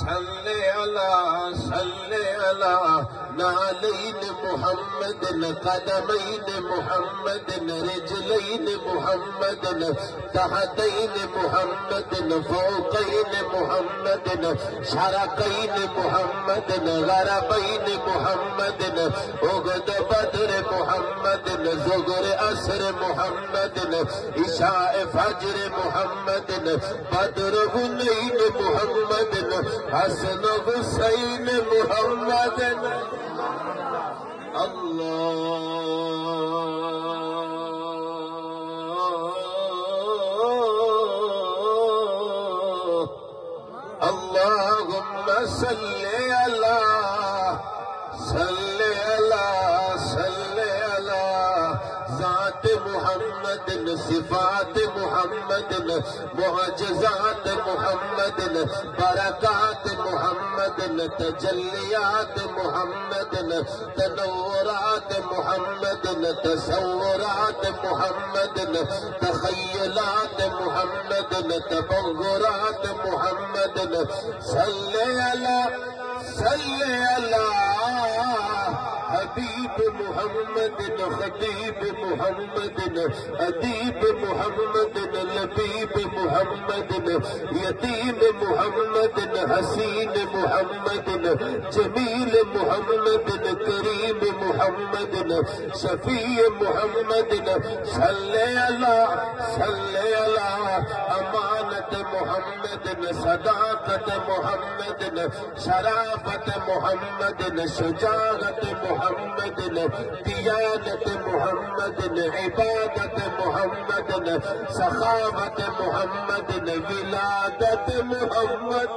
صلی علی نعلین محمد قدمین محمد رجلین محمد تحتین محمد فوقین محمد شرقین محمد غربین محمد اغد بدر محمد زغر عصر محمد عشاء فجر محمد بدر غنین محمد حسن حسین محمد اللهم صل على ذات محمد صفات محمد معجزات محمد برکات محمد تجلیات محمد تنورات محمد تصورات محمد تخیلات محمد تبغرات محمد صلی علی حبیب محمد خطیب محمد ادیب محمد لبیب محمد یتیم محمد حسین محمد جمیل محمد کریم محمد شفیع محمد صلی علی امانت محمد صداقت محمد شرافت محمد شجاعت محمد دیانت محمد عبادت محمد سخاوت محمد ولادت محمد